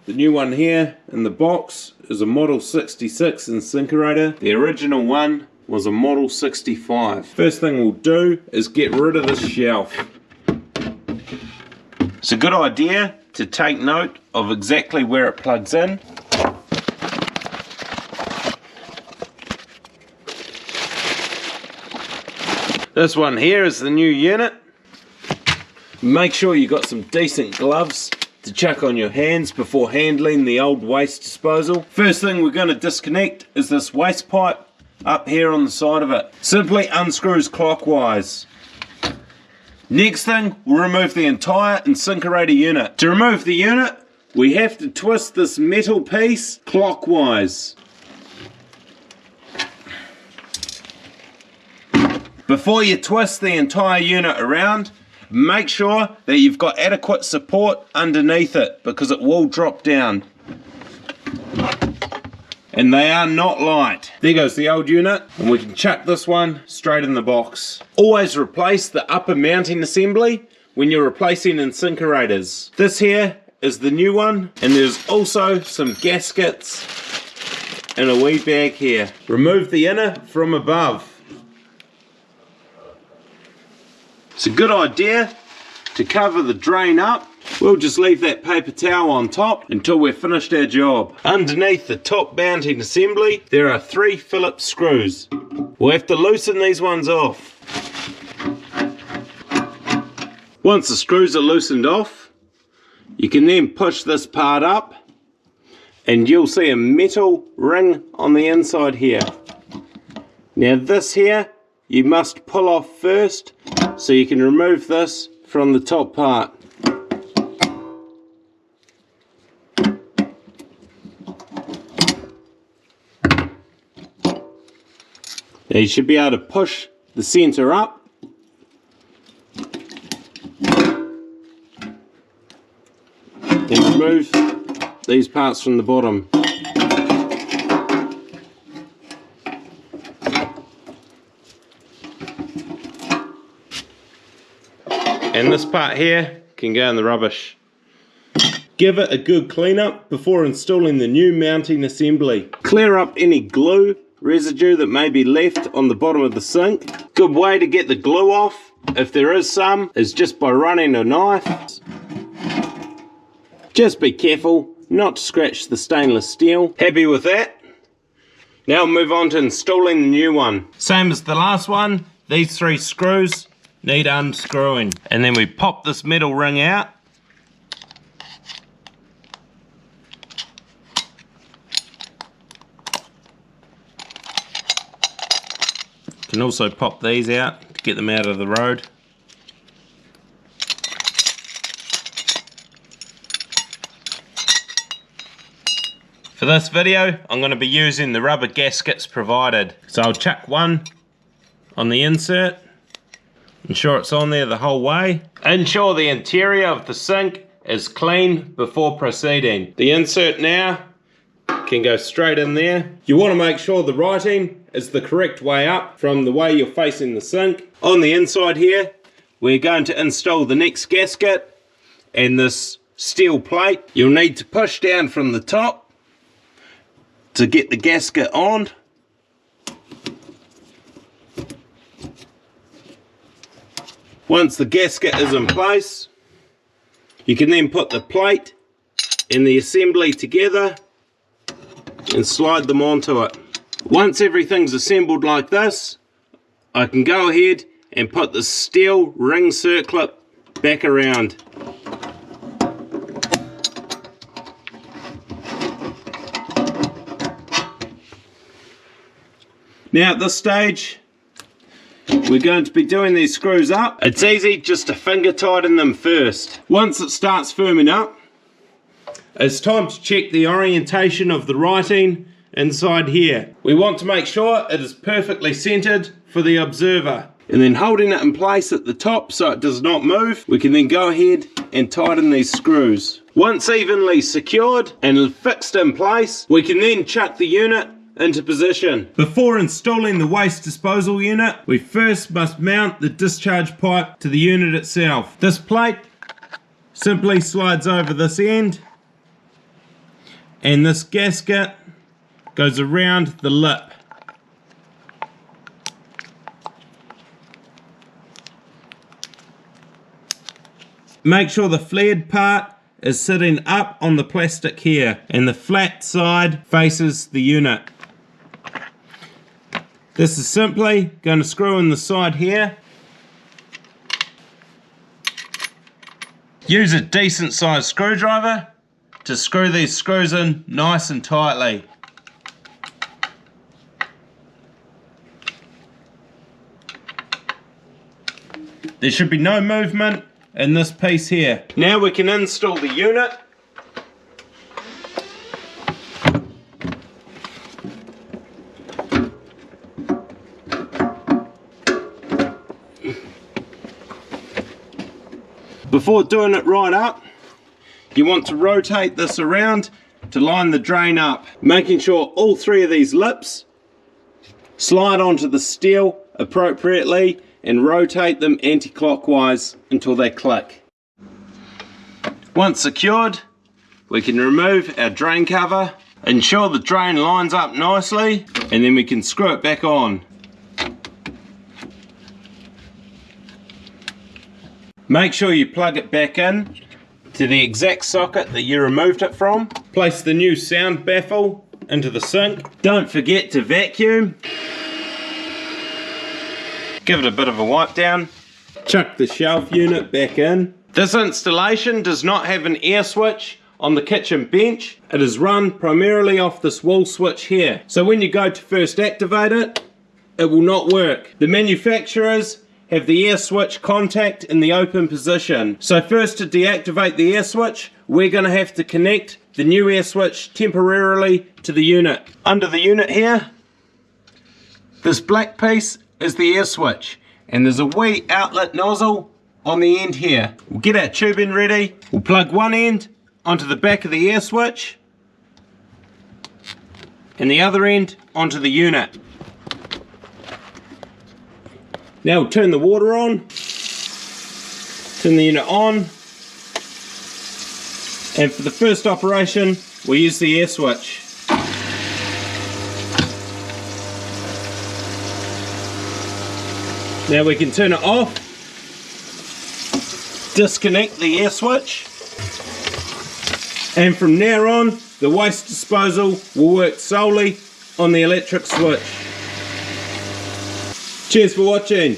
The new one here in the box is a Model 66 Insinkerator. The original one was a Model 65. First thing we'll do is get rid of this shelf. It's a good idea to take note of exactly where it plugs in. This one here is the new unit. Make sure you got some decent gloves to check on your hands before handling the old waste disposal. First thing we're going to disconnect is this waste pipe up here on the side of it. Simply unscrews clockwise. Next thing, we'll remove the entire Insinkerator unit. To remove the unit, we have to twist this metal piece clockwise. Before you twist the entire unit around, make sure that you've got adequate support underneath it because it will drop down. And they are not light. There goes the old unit, and we can chuck this one straight in the box. Always replace the upper mounting assembly when you're replacing Insinkerators. This here is the new one, and there's also some gaskets in a wee bag here. Remove the inner from above. It's a good idea to cover the drain up. We'll just leave that paper towel on top until we've finished our job. Underneath the top mounting assembly, there are 3 Phillips screws. We'll have to loosen these ones off. Once the screws are loosened off, you can then push this part up and you'll see a metal ring on the inside here. Now this here, you must pull off first so you can remove this from the top part. Now you should be able to push the center up. And remove these parts from the bottom. And this part here can go in the rubbish. Give it a good clean up before installing the new mounting assembly. Clear up any glue residue that may be left on the bottom of the sink. Good way to get the glue off, if there is some, is just by running a knife. Just be careful not to scratch the stainless steel. Happy with that? Now move on to installing the new one. Same as the last one, these 3 screws need unscrewing. And then we pop this metal ring out. You can also pop these out to get them out of the road. For this video, I'm going to be using the rubber gaskets provided. So I'll chuck one on the insert. Ensure it's on there the whole way. Ensure the interior of the sink is clean before proceeding. The insert now can go straight in there. You want to make sure the writing is the correct way up from the way you're facing the sink. On the inside here, we're going to install the next gasket and this steel plate. You'll need to push down from the top to get the gasket on. Once the gasket is in place, you can then put the plate and the assembly together and slide them onto it. Once everything's assembled like this, I can go ahead and put the steel ring circlip back around. Now at this stage, we're going to be doing these screws up. It's easy just to finger tighten them first. Once it starts firming up, it's time to check the orientation of the writing inside here. We want to make sure it is perfectly centered for the observer. And then holding it in place at the top so it does not move, we can then go ahead and tighten these screws. Once evenly secured and fixed in place, we can then chuck the unit into position. Before installing the waste disposal unit, we first must mount the discharge pipe to the unit itself. This plate simply slides over this end and this gasket goes around the lip. Make sure the flared part is sitting up on the plastic here and the flat side faces the unit. This is simply going to screw in the side here. Use a decent sized screwdriver to screw these screws in nice and tightly. There should be no movement in this piece here. Now we can install the unit. Before doing it right up, you want to rotate this around to line the drain up, making sure all three of these lips slide onto the steel appropriately and rotate them anti-clockwise until they click. Once secured, we can remove our drain cover, ensure the drain lines up nicely, and then we can screw it back on. Make sure you plug it back in to the exact socket that you removed it from. Place the new sound baffle into the sink. Don't forget to vacuum. Give it a bit of a wipe down. Chuck the shelf unit back in. This installation does not have an air switch on the kitchen bench. It is run primarily off this wall switch here. So when you go to first activate it, it will not work. The manufacturers have the air switch contact in the open position. So first, to deactivate the air switch, we're going to have to connect the new air switch temporarily to the unit. Under the unit here, this black piece is the air switch, and there's a wee outlet nozzle on the end here. We'll get our tubing ready. We'll plug one end onto the back of the air switch and the other end onto the unit. Now we'll turn the water on, turn the unit on, and for the first operation we'll use the air switch. Now we can turn it off, disconnect the air switch, and from now on the waste disposal will work solely on the electric switch. Cheers for watching.